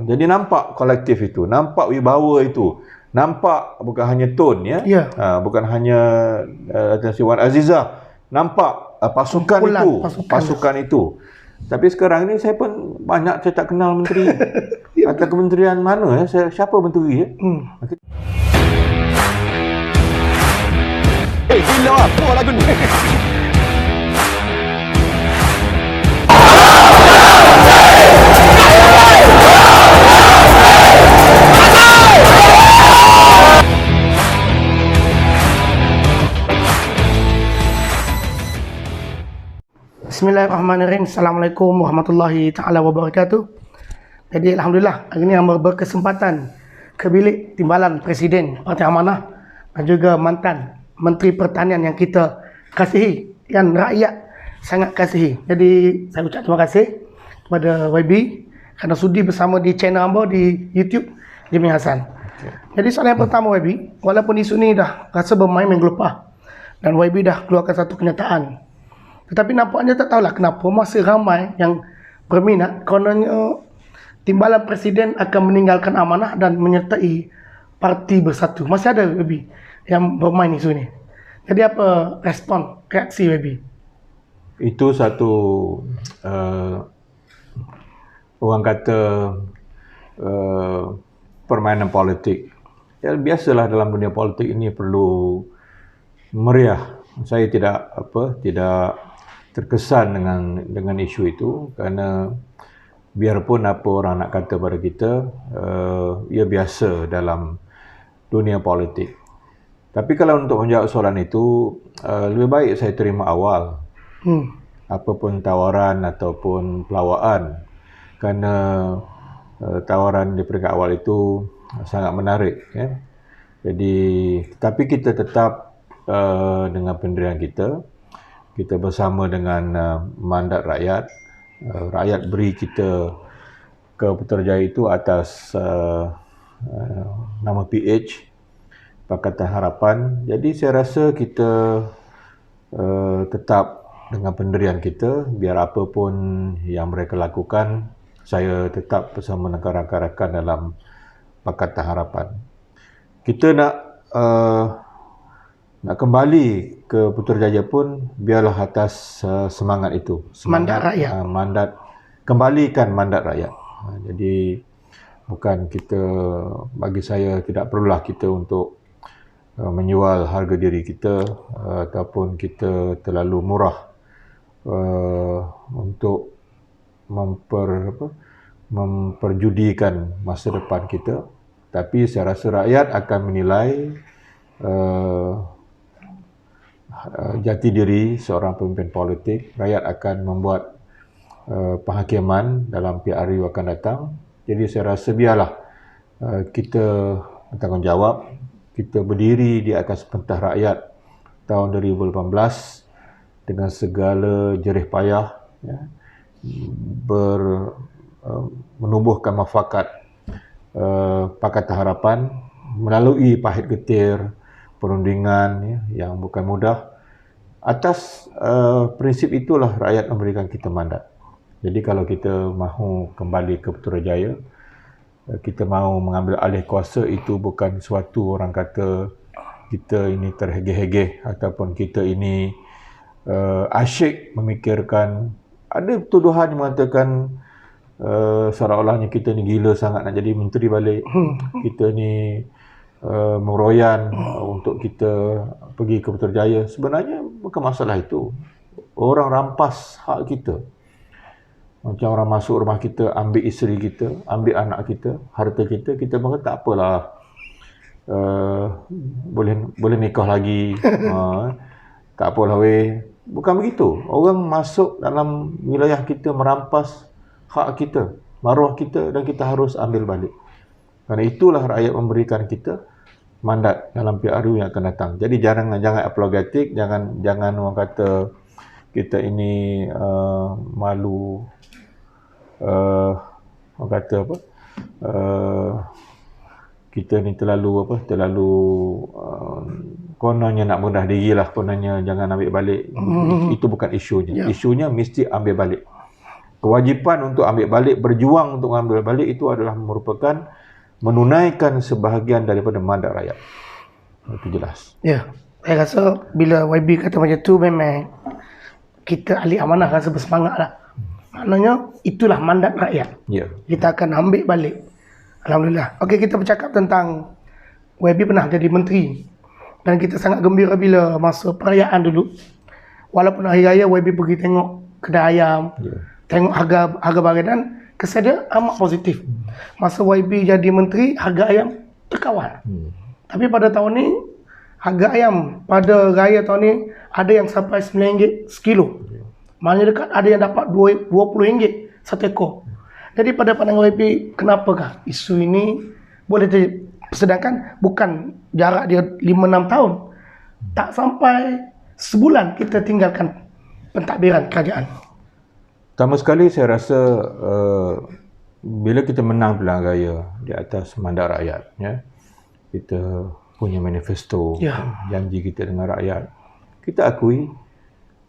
Jadi nampak kolektif itu, nampak wibawa itu, nampak bukan hanya Tun ya, bukan hanya Datin Sri Wan Azizah, nampak pasukan itu. Tapi sekarang ni saya pun banyak saya tak kenal menteri atau kementerian mana ya, siapa menteri ya. Gila apa lagu ni. Bismillahirrahmanirrahim. Assalamualaikum warahmatullahi ta'ala wabarakatuh. Jadi Alhamdulillah hari ini yang berkesempatan ke bilik timbalan Presiden Parti Amanah dan juga mantan Menteri Pertanian yang kita kasihi, yang rakyat sangat kasihi. Jadi saya ucap terima kasih kepada YB kerana sudi bersama di channel hamba di YouTube Jimmy Hassan. Jadi soalan yang pertama YB, walaupun isu ni dah rasa bermain minggu lepas dan YB dah keluarkan satu kenyataan, tetapi nampaknya tak tahulah kenapa masih ramai yang berminat kononnya timbalan Presiden akan meninggalkan amanah dan menyertai Parti Bersatu. Masih ada WB yang bermain isu ni. Jadi apa respon, reaksi WB? Itu satu orang kata permainan politik. Ya, biasalah dalam dunia politik ini perlu meriah. Saya tidak terkesan dengan isu itu kerana biarpun apa orang nak kata pada kita, ia biasa dalam dunia politik. Tapi kalau untuk menjawab soalan itu, lebih baik saya terima awal apapun tawaran ataupun pelawaan, kerana tawaran di peringkat awal itu sangat menarik ya. Jadi tetapi kita tetap dengan pendirian kita bersama dengan mandat rakyat. Rakyat beri kita ke Putrajaya itu atas nama PH, Pakatan Harapan. Jadi saya rasa kita tetap dengan pendirian kita, biar apa pun yang mereka lakukan, saya tetap bersama dengan rakan-rakan dalam Pakatan Harapan. Kita nak kembali ke Putrajaya pun biarlah atas semangat itu, Mandat rakyat. Kembalikan mandat rakyat. Jadi bukan kita, bagi saya tidak perlulah kita untuk menjual harga diri kita ataupun kita terlalu murah untuk memperjudikan masa depan kita. Tapi saya rasa rakyat akan menilai jati diri seorang pemimpin politik. Rakyat akan membuat penghakiman dalam PRU akan datang. Jadi saya rasa biarlah kita bertanggungjawab, kita berdiri di atas pentah rakyat tahun 2018 dengan segala jerih payah ya, menubuhkan mufakat Pakatan Harapan melalui pahit getir perundingan ya, yang bukan mudah. Atas prinsip itulah rakyat memberikan kita mandat. Jadi kalau kita mahu kembali ke Putrajaya, kita mahu mengambil alih kuasa, itu bukan suatu orang kata kita ini terhegeh-hegeh ataupun kita ini asyik memikirkan. Ada tuduhan yang mengatakan seolah-olahnya kita ni gila sangat nak jadi menteri balik. Kita ni meroyan untuk kita pergi ke Putrajaya. Sebenarnya bukan masalah itu. Orang rampas hak kita. Macam orang masuk rumah kita, ambil isteri kita, ambil anak kita, harta kita, kita berkata tak apalah, boleh nikah lagi, tak apalah weh. Bukan begitu. Orang masuk dalam wilayah kita merampas hak kita, maruah kita, dan kita harus ambil balik. Kerana itulah rakyat memberikan kita mandat dalam PRU yang akan datang. Jadi jangan apologetik, jangan orang kata kita ini malu, orang kata apa, kita ni terlalu kononnya nak mudah diri lah, kononnya jangan ambil balik. Itu bukan isunya. Isunya mesti ambil balik. kewajipan untuk ambil balik, berjuang untuk ambil balik itu adalah merupakan menunaikan sebahagian daripada mandat rakyat. Itu jelas. Ya, saya rasa bila YB kata macam tu memang kita ahli amanah rasa bersemangat lah. Maknanya itulah mandat rakyat. Ya. Kita akan ambil balik. Alhamdulillah. Okey, kita bercakap tentang YB pernah jadi menteri. Dan kita sangat gembira bila masa perayaan dulu. Walaupun hari raya YB pergi tengok kedai ayam, tengok harga barang dan kesan dia amat positif. Masa YB jadi menteri, harga ayam terkawal. Tapi pada tahun ni, harga ayam pada raya tahun ni ada yang sampai RM9 sekilo. Maknanya dekat ada yang dapat RM20 satu ekor. Jadi pada pandangan YB, kenapakah isu ini boleh sedangkan bukan jarak dia 5-6 tahun. Tak sampai sebulan kita tinggalkan pentadbiran kerajaan. Pertama sekali saya rasa bila kita menang pilihan raya di atas mandat rakyat, ya, kita punya manifesto, janji kita dengan rakyat, kita akui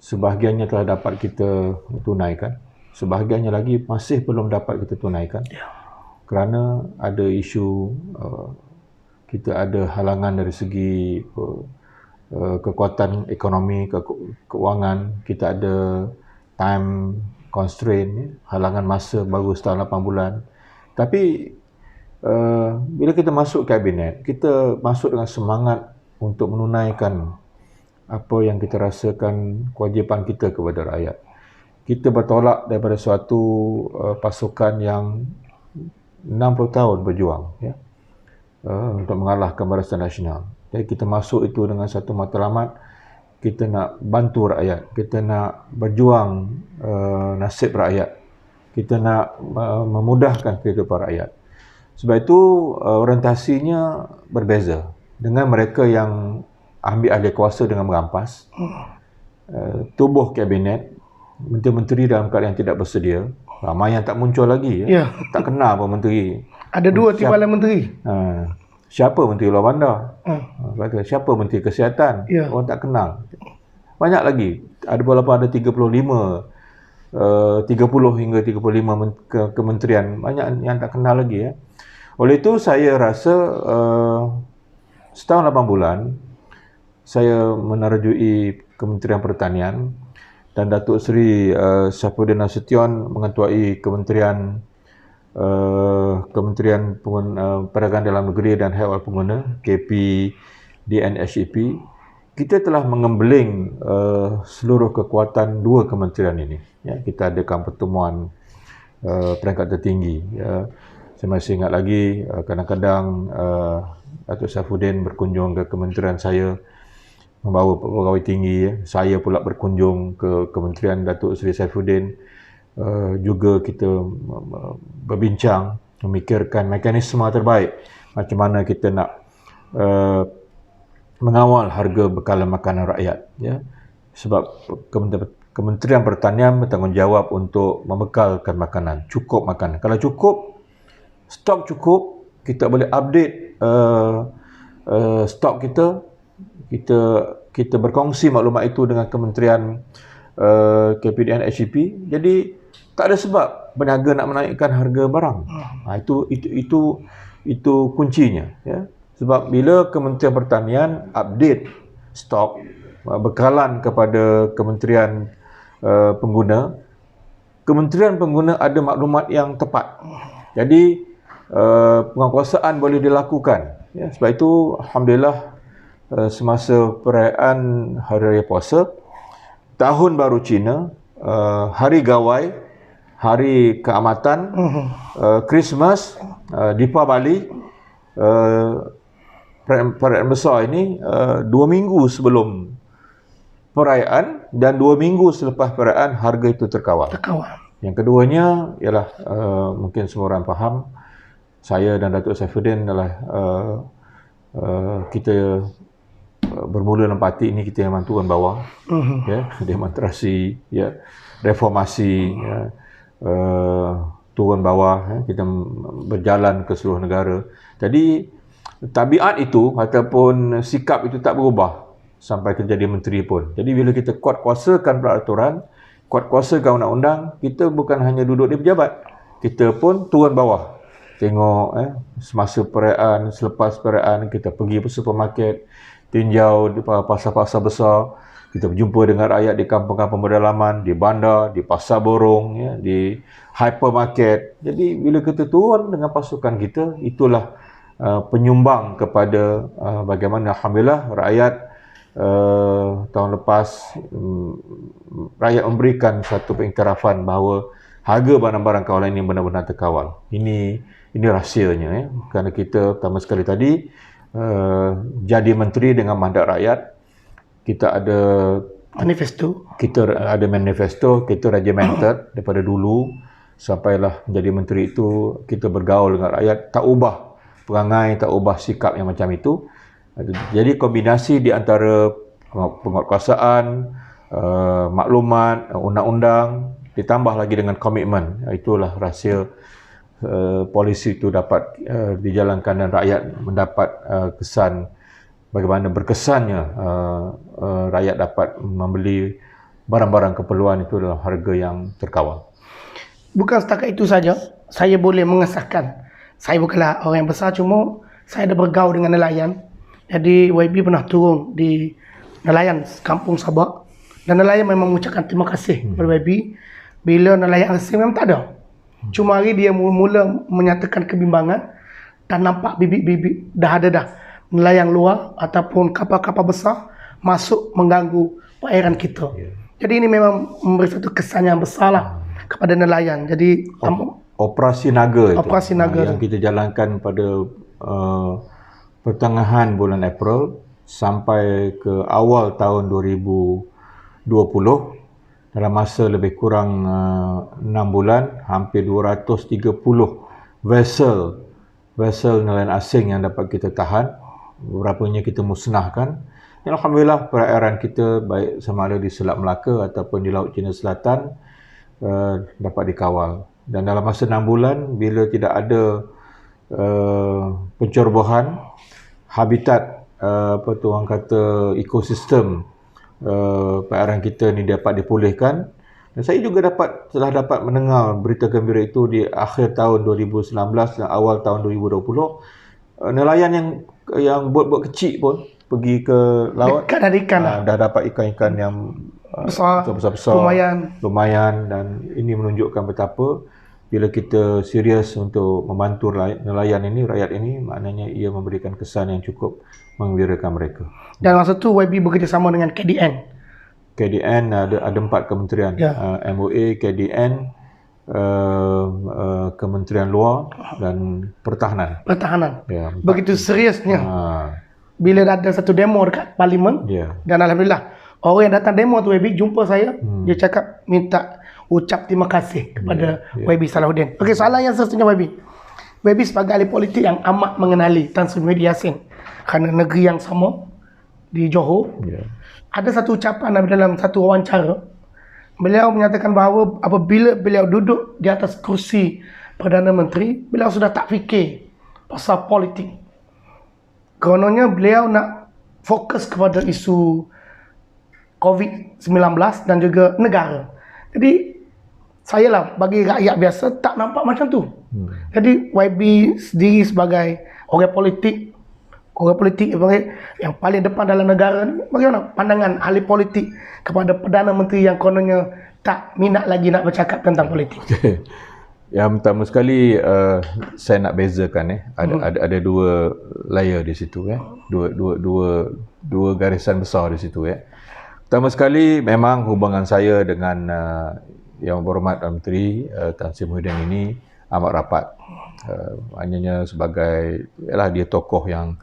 sebahagiannya telah dapat kita tunaikan, sebahagiannya lagi masih belum dapat kita tunaikan. Kerana ada isu kita ada halangan dari segi kekuatan ekonomi, keuangan, kita ada time constraint, halangan masa baru setahun 8 bulan. Tapi bila kita masuk kabinet, kita masuk dengan semangat untuk menunaikan apa yang kita rasakan kewajipan kita kepada rakyat. Kita bertolak daripada suatu pasukan yang 60 tahun berjuang, ya, untuk mengalahkan Barisan Nasional. Jadi kita masuk itu dengan satu matlamat, kita nak bantu rakyat, kita nak berjuang nasib rakyat, kita nak memudahkan kehidupan rakyat. Sebab itu orientasinya berbeza dengan mereka yang ambil alih kuasa dengan merampas, tubuh kabinet, menteri-menteri dalam keadaan yang tidak bersedia, ramai yang tak muncul lagi, ya. Tak kenal pun menteri. Ada 2 timbalan menteri. Siapa menteri luar bandar? Siapa menteri kesihatan? Orang tak kenal. Banyak lagi. Ada walaupun ada 30 hingga 35 kementerian, banyak yang tak kenal lagi, ya. Oleh itu saya rasa setahun 8 bulan saya menerjui Kementerian Pertanian dan Datuk Seri Saifuddin Nasution mengetuai Kementerian Perdagangan Dalam Negeri dan Haiwan Pengguna, KP DNHEP. Kita telah mengembeling seluruh kekuatan 2 kementerian ini, ya. Kita adakan pertemuan peringkat tertinggi, ya. Saya masih ingat lagi kadang-kadang Datuk Saifuddin berkunjung ke kementerian saya membawa pegawai tinggi, ya. Saya pula berkunjung ke kementerian Datuk Seri Saifuddin. Juga kita berbincang, memikirkan mekanisme terbaik macam mana kita nak mengawal harga bekalan makanan rakyat, ya. Sebab Kementerian Pertanian bertanggungjawab untuk membekalkan makanan, cukup makanan. Kalau cukup, stok cukup, kita boleh update stok kita berkongsi maklumat itu dengan Kementerian KPDN HEP. Jadi tak ada sebab peniaga nak menaikkan harga barang. Itu kuncinya, ya. Sebab bila Kementerian Pertanian update stok bekalan kepada Kementerian Pengguna, Kementerian Pengguna ada maklumat yang tepat. Jadi penguasaan boleh dilakukan, ya. Sebab itu alhamdulillah semasa perayaan Hari Raya Puasa, Tahun Baru Cina, Hari Gawai, Hari Keamatan, Christmas, Deepavali, perayaan besar ini 2 minggu sebelum perayaan dan 2 minggu selepas perayaan harga itu terkawal. Yang keduanya ialah mungkin semua orang faham, saya dan Datuk Saifuddin adalah kita bermula dalam parti ini kita memang turun bawah, ya, demonstrasi, ya, reformasi, ya, turun bawah, ya, kita berjalan ke seluruh negara. Jadi tabiat itu ataupun sikap itu tak berubah sampai terjadi menteri pun. Jadi bila kita kuat kuasakan peraturan, kuat kuasa undang-undang, kita bukan hanya duduk di pejabat, kita pun turun bawah. Tengok semasa perayaan, selepas perayaan, kita pergi ke supermarket, tinjau di pasar-pasar besar, kita berjumpa dengan rakyat di kampung-kampung pedalaman, di bandar, di pasar borong, di hypermarket. Jadi bila kita turun dengan pasukan kita, itulah penyumbang kepada bagaimana alhamdulillah rakyat tahun lepas rakyat memberikan satu pengiktirafan bahawa harga barang-barang kawalan ini benar-benar terkawal. Ini rahsianya, kerana kita pertama sekali tadi jadi menteri dengan mandat rakyat. Kita ada manifesto, kita regimented daripada dulu sampailah menjadi menteri itu, kita bergaul dengan rakyat, tak ubah perangai, tak ubah sikap yang macam itu. Jadi kombinasi di antara penguatkuasaan, maklumat, undang-undang, ditambah lagi dengan komitmen, itulah rahsia polisi itu dapat dijalankan dan rakyat mendapat kesan bagaimana berkesannya rakyat dapat membeli barang-barang keperluan itu dalam harga yang terkawal. Bukan setakat itu saja, saya boleh mengesahkan. Saya bukanlah orang yang besar, cuma saya ada bergaul dengan nelayan. Jadi YB pernah turun di nelayan kampung Sabak, dan nelayan memang mengucapkan terima kasih kepada YB. Bila nelayan asing memang tak ada. Cuma hari dia mula menyatakan kebimbangan dan nampak bibit-bibit dah ada nelayan luar ataupun kapal-kapal besar masuk mengganggu perairan kita. Jadi ini memang memberi satu kesan yang besar lah kepada nelayan. Jadi Operasi Naga itu yang kita jalankan pada pertengahan bulan April sampai ke awal tahun 2020, dalam masa lebih kurang 6 bulan, hampir 230 vessel nelayan asing yang dapat kita tahan, beberapanya kita musnahkan. Dan alhamdulillah perairan kita, baik sama ada di Selat Melaka ataupun di Laut Cina Selatan, dapat dikawal. Dan dalam masa 6 bulan, bila tidak ada pencerobohan, habitat orang kata ekosistem perairan kita ni dapat dipulihkan. Dan saya juga telah dapat mendengar berita gembira itu di akhir tahun 2019 dan awal tahun 2020. Nelayan yang bot-bot kecil pun pergi ke laut, dekat dari ikan dah dapat ikan-ikan yang besar, lumayan, dan ini menunjukkan betapa bila kita serius untuk membantu nelayan ini, rakyat ini, maknanya ia memberikan kesan yang cukup menggembirakan mereka. Dan masa tu YB bekerjasama dengan KDN. KDN ada 4 kementerian, MOA, KDN, Kementerian Luar dan Pertahanan. Ya, begitu seriusnya. Bila ada satu demo dekat Parlimen, dan alhamdulillah orang yang datang demo tu YB jumpa saya, dia cakap minta ucap terima kasih kepada YB Salahuddin. Okey, soalan yang seterusnya YB sebagai ahli politik yang amat mengenali Tan Sri Muhyiddin Yassin kerana negeri yang sama di Johor. Ada satu ucapan dalam satu wawancara, beliau menyatakan bahawa apabila beliau duduk di atas kursi Perdana Menteri, beliau sudah tak fikir pasal politik. Keronanya beliau nak fokus kepada isu COVID-19 dan juga negara. Jadi saya lah bagi rakyat biasa tak nampak macam tu. Jadi YB sendiri sebagai orang politik yang paling depan dalam negara ni, bagaimana pandangan ahli politik kepada Perdana Menteri yang kononnya tak minat lagi nak bercakap tentang politik? Yang pertama sekali saya nak bezakan ada dua layer di situ, dua garisan besar di situ. Pertama sekali memang hubungan saya dengan Yang Berhormat Menteri Tan Sri Muhyiddin ini amat rapat. Maknanya sebagai dia tokoh yang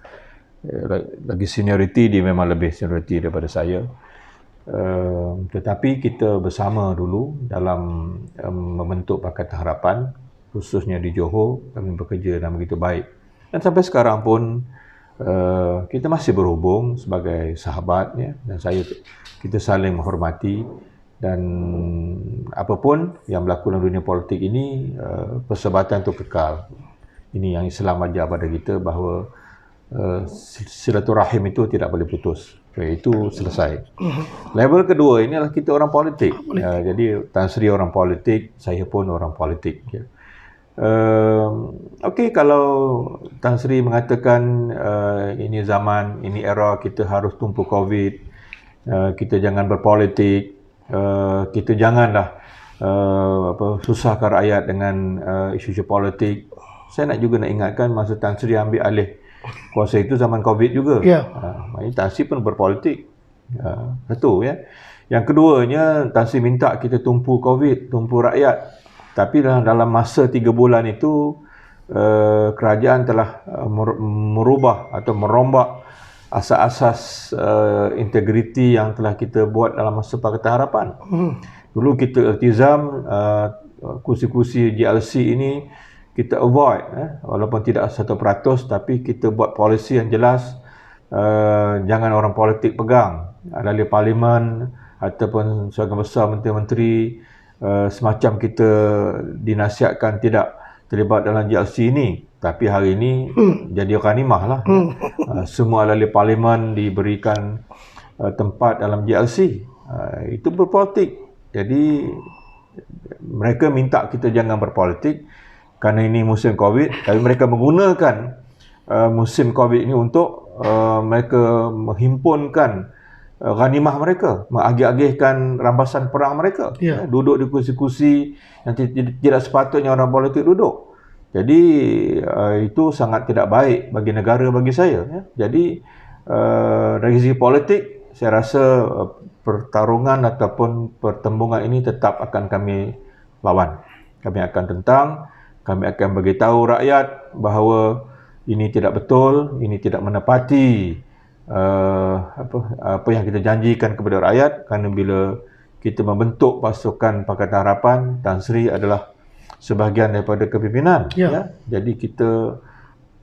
lagi senioriti, dia memang lebih senioriti daripada saya. Tetapi kita bersama dulu dalam membentuk Pakatan Harapan, khususnya di Johor, kami bekerja dengan begitu baik. Dan sampai sekarang pun kita masih berhubung sebagai sahabat, dan kita saling menghormati. Dan apapun yang berlaku dalam dunia politik ini, persahabatan itu kekal. Ini yang Islam ajar pada kita, bahawa silaturahim itu tidak boleh putus. Itu selesai. Level kedua ini adalah kita orang politik. Jadi Tan Sri orang politik, saya pun orang politik. Ya. Okey, kalau Tan Sri mengatakan ini zaman, ini era kita harus tumpu COVID, kita jangan berpolitik, kita janganlah susahkan rakyat dengan isu-isu politik. Saya juga nak ingatkan masa Tan Sri ambil alih kuasa itu zaman COVID juga. Maknanya Tan Sri pun berpolitik. Satu ya. Yang keduanya, Tan Sri minta kita tumpu COVID, tumpu rakyat. Tapi dalam masa 3 bulan itu kerajaan telah merubah atau merombak asas-asas integriti yang telah kita buat dalam masa Pakatan Harapan. Dulu kita iltizam kursi-kursi GLC ini kita avoid, walaupun tidak 100%, tapi kita buat polisi yang jelas. Jangan orang politik pegang, ahli parlimen ataupun sebagian besar menteri-menteri semacam kita dinasihatkan tidak terlibat dalam GLC ini. Tapi hari ini jadi ghanimah lah. Semua ahli parlimen diberikan tempat dalam GLC. Itu berpolitik. Jadi mereka minta kita jangan berpolitik kerana ini musim COVID, tapi mereka menggunakan musim COVID ini untuk mereka menghimpunkan ghanimah mereka, mengagih-agihkan rampasan perang mereka. Duduk di kursi-kursi yang tidak sepatutnya orang politik duduk. Jadi itu sangat tidak baik bagi negara, bagi saya. Jadi dari segi politik, saya rasa pertarungan ataupun pertembungan ini tetap akan kami lawan. Kami akan tentang, kami akan beritahu rakyat bahawa ini tidak betul, ini tidak menepati apa yang kita janjikan kepada rakyat. Kerana bila kita membentuk pasukan Pakatan Harapan, Tan Sri adalah sebahagian daripada kepimpinan. Jadi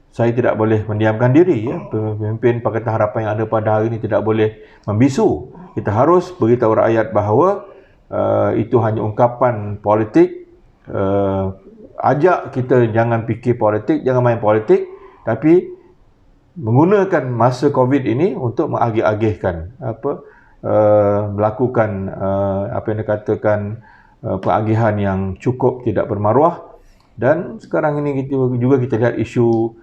saya tidak boleh mendiamkan diri. Pemimpin Pakatan Harapan yang ada pada hari ini tidak boleh membisu. Kita harus beritahu rakyat bahawa itu hanya ungkapan politik. Ajak kita jangan fikir politik, jangan main politik, tapi menggunakan masa COVID ini untuk mengagih-agihkan melakukan apa yang dikatakan pengagihan yang cukup tidak bermaruah. Dan sekarang ini kita lihat isu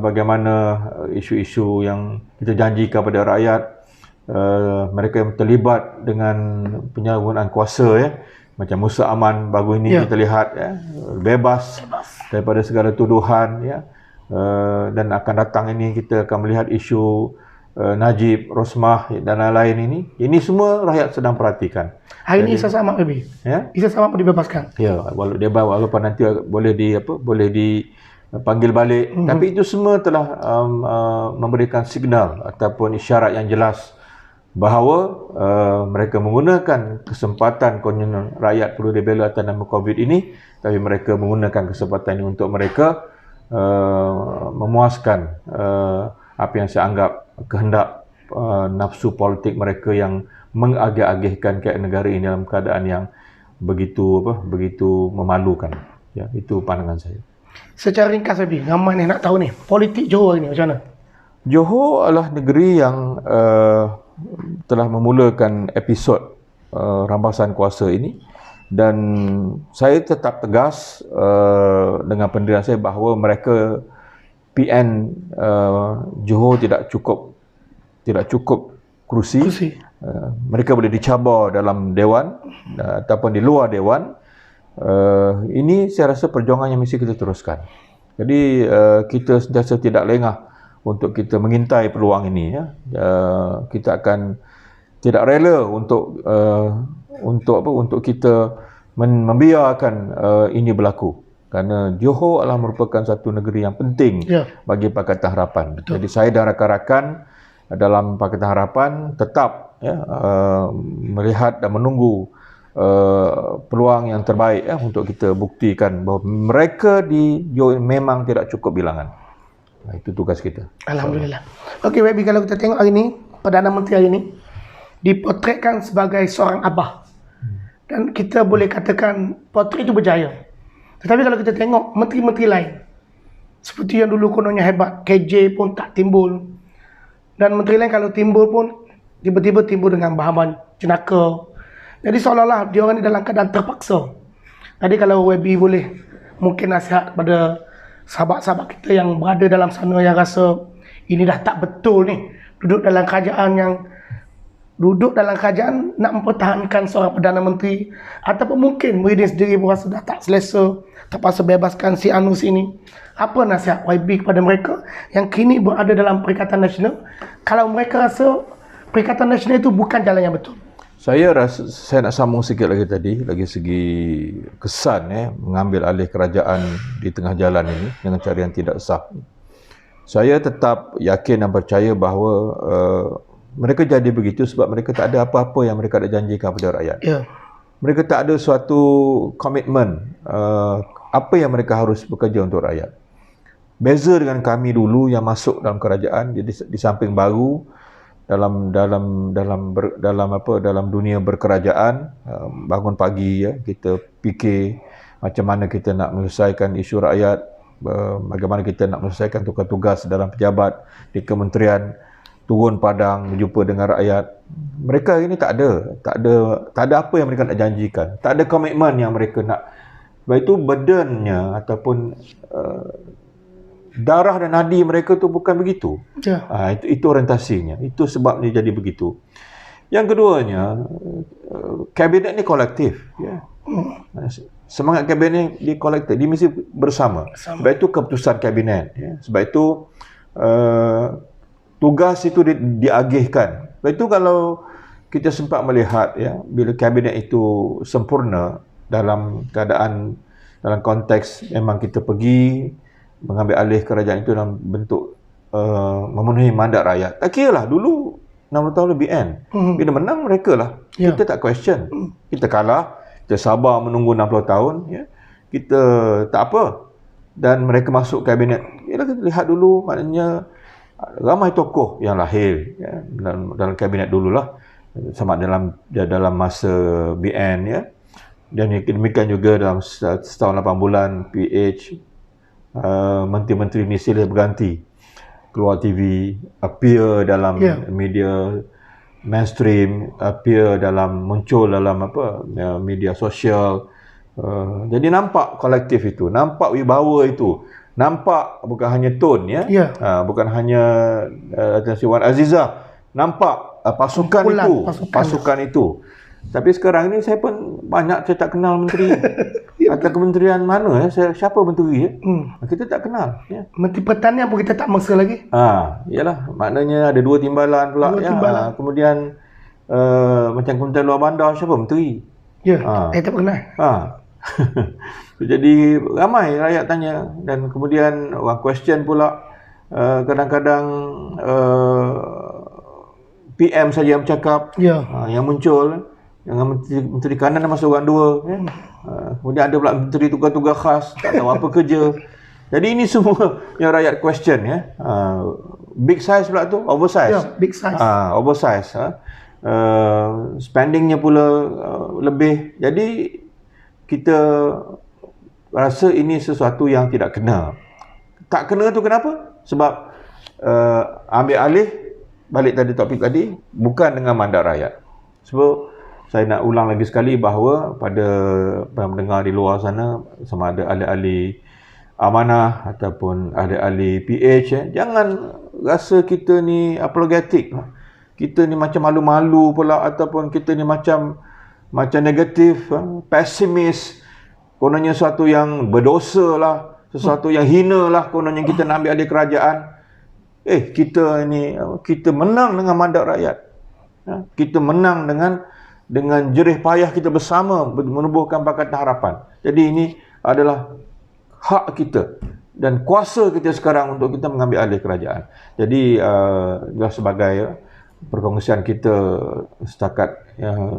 bagaimana isu-isu yang kita janjikan kepada rakyat, mereka yang terlibat dengan penyalahgunaan kuasa, macam Musa Aman baru ini kita lihat bebas daripada segala tuduhan, dan akan datang ini kita akan melihat isu Najib, Rosmah dan lain-lain ini. Ini semua rakyat sedang perhatikan. Hari ini Isa Samad Isa Samad pun dibebaskan. Walaupun nanti boleh dipanggil balik, tapi itu semua telah memberikan signal ataupun isyarat yang jelas bahawa mereka menggunakan kesempatan kononnya rakyat perlu dibela atas nama COVID ini, tapi mereka menggunakan kesempatan ini untuk mereka memuaskan apa yang saya anggap kehendak nafsu politik mereka yang mengagih-agihkan keadaan negara ini dalam keadaan yang begitu memalukan. Itu pandangan saya. Secara ringkas lebih, ramai ni nak tahu ni, politik Johor ni macam mana? Johor adalah negeri yang telah memulakan episod rampasan kuasa ini, dan saya tetap tegas dengan pendirian saya bahawa mereka PN Johor tidak cukup kerusi. Mereka boleh dicabar dalam dewan ataupun di luar dewan. Ini saya rasa perjuangan yang mesti kita teruskan. Jadi kita sentiasa tidak lengah untuk kita mengintai peluang ini. Kita akan tidak rela untuk kita membiarkan ini berlaku. Kerana Johor adalah merupakan satu negeri yang penting bagi Pakatan Harapan. Jadi saya dan rakan-rakan dalam Pakatan Harapan tetap melihat dan menunggu peluang yang terbaik untuk kita buktikan bahawa mereka di Johor memang tidak cukup bilangan. Itu tugas kita. Alhamdulillah. Okey, baby, kalau kita tengok hari ini, Perdana Menteri hari ini dipotretkan sebagai seorang abah. Dan kita boleh katakan potret itu berjaya. Tetapi kalau kita tengok menteri-menteri lain, seperti yang dulu kononnya hebat, KJ pun tak timbul. Dan menteri lain kalau timbul pun tiba-tiba timbul dengan bahaman jenaka. Jadi seolah-olah dia orang ni dalam keadaan terpaksa. Jadi kalau YB boleh mungkin nasihat kepada sahabat-sahabat kita yang berada dalam sana yang rasa ini dah tak betul ni, duduk dalam kerajaan nak mempertahankan seorang Perdana Menteri, ataupun mungkin Muhyiddin sendiri berasa dah tak selesa, terpaksa bebaskan si Anu sini. Apa nasihat YB kepada mereka yang kini berada dalam Perikatan Nasional kalau mereka rasa Perikatan Nasional itu bukan jalan yang betul? Saya nak sambung sikit lagi tadi, lagi segi kesan mengambil alih kerajaan di tengah jalan ini dengan cara yang tidak sah. Saya tetap yakin dan percaya bahawa mereka jadi begitu sebab mereka tak ada apa-apa yang mereka nak janjikan kepada rakyat. Ya. Mereka tak ada suatu komitmen apa yang mereka harus bekerja untuk rakyat. Beza dengan kami dulu yang masuk dalam kerajaan, di samping baru dalam dunia berkerajaan, bangun pagi kita fikir macam mana kita nak menyelesaikan isu rakyat, bagaimana kita nak menyelesaikan tugas-tugas dalam pejabat di kementerian, turun padang berjumpa dengan rakyat. Mereka ini tak ada apa yang mereka nak janjikan, tak ada komitmen yang mereka nak. Sebab itu burdennya ataupun darah dan nadi mereka tu bukan begitu. Ya. Itu orientasinya. Itu sebabnya jadi begitu. Yang keduanya, kabinet ni kolektif. Ya. Semangat kabinet ni kolektif. Dia mesti bersama. Sebab itu keputusan kabinet. Ya. Sebab itu tugas itu diagihkan. Sebab itu kalau kita sempat melihat bila kabinet itu sempurna dalam keadaan, dalam konteks memang kita pergi mengambil alih kerajaan itu dalam bentuk memenuhi mandat rakyat. Tak kira lah, dulu 60 tahun lebih end. Bila menang mereka lah. Kita tak question. Kita kalah, kita sabar menunggu 60 tahun. Kita tak apa. Dan mereka masuk kabinet. Kita lihat dulu, maknanya ramai tokoh yang lahir dalam kabinet dululah. Sama dalam masa BN. Dan demikian juga dalam setahun 8 bulan PH, menteri-menteri ni silih berganti keluar TV, appear dalam media mainstream, muncul dalam media sosial. Jadi nampak kolektif itu, nampak wibawa itu, nampak bukan hanya tone bukan hanya Wan Azizah, nampak pasukan itu. Tapi sekarang ni saya pun banyak saya tak kenal menteri atau kementerian mana siapa menteri kita tak kenal Menteri Pertanian pun kita tak mangsa lagi. Yalah, maknanya ada 2 timbalan pula kemudian macam Kementerian Luar Bandar siapa menteri? Tak kenal. Jadi ramai rakyat tanya dan kemudian orang question pula, kadang-kadang PM saja yang bercakap, yang muncul yang menteri kanan masuk orang 2 kemudian ada pula menteri tugas-tugas khas tak tahu apa kerja. Jadi ini semua yang rakyat question big size pula tu, oversize. Big size. Oversize. Spendingnya pula lebih. Jadi kita rasa ini sesuatu yang tidak kena. Tak kena tu kenapa? Sebab ambil alih, balik tadi topik tadi, bukan dengan mandat rakyat. Sebab saya nak ulang lagi sekali bahawa pada pendengar di luar sana, sama ada ahli-ahli amanah ataupun ahli-ahli PH, jangan rasa kita ni apologetik. Kita ni macam malu-malu pula ataupun kita ni macam negatif, pesimis. Kononnya sesuatu yang berdosa lah, sesuatu yang hina lah kononnya kita nak ambil alih kerajaan. Kita menang dengan mandat rakyat. Kita menang dengan jerih payah kita bersama menubuhkan Pakatan Harapan. Jadi ini adalah hak kita dan kuasa kita sekarang untuk kita mengambil alih kerajaan. Jadi sebagai perkongsian kita setakat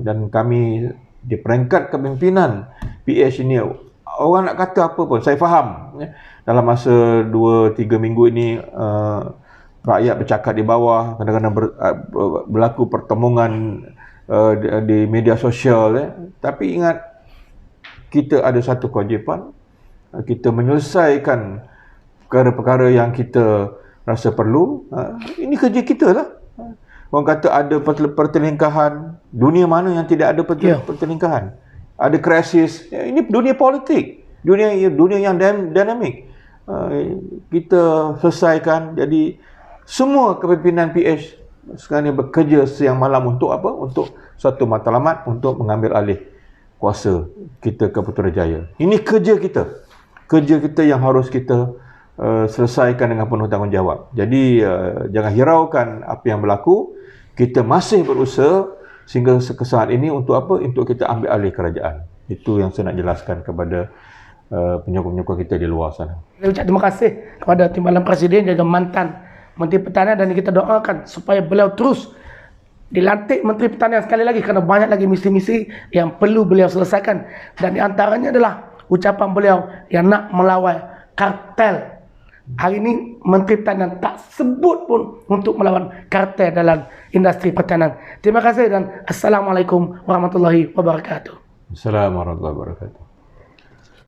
dan kami di peringkat kepimpinan PH ini, orang nak kata apa pun saya faham. Dalam masa 2-3 minggu ini rakyat bercakap di bawah, kadang-kadang berlaku pertemuan di media sosial. Tapi ingat, kita ada satu kewajipan, kita menyelesaikan perkara-perkara yang kita rasa perlu. Ini kerja kita lah. Orang kata ada pertelingkahan. Dunia mana yang tidak ada pertelingkahan? Ada krisis. Ini dunia politik. Dunia yang dinamik. Kita selesaikan. Jadi semua kepimpinan PH sekarang ni bekerja siang malam untuk apa? Untuk satu matlamat, untuk mengambil alih kuasa kita ke Putrajaya. Ini kerja kita. Kerja kita yang harus kita selesaikan dengan penuh tanggungjawab. Jadi jangan hiraukan apa yang berlaku. Kita masih berusaha sehingga saat ini untuk apa? Untuk kita ambil alih kerajaan. Itu yang saya nak jelaskan kepada penyokong-penyokong kita di luar sana. Saya ucap terima kasih kepada Timbalan Presiden dan mantan Menteri Pertanian, dan kita doakan supaya beliau terus dilantik Menteri Pertanian sekali lagi, kerana banyak lagi misi-misi yang perlu beliau selesaikan, dan di antaranya adalah ucapan beliau yang nak melawan kartel. Hari ini Menteri Pertanian tak sebut pun untuk melawan kartel dalam industri pertanian. Terima kasih dan Assalamualaikum warahmatullahi wabarakatuh. Assalamualaikum warahmatullahi wabarakatuh.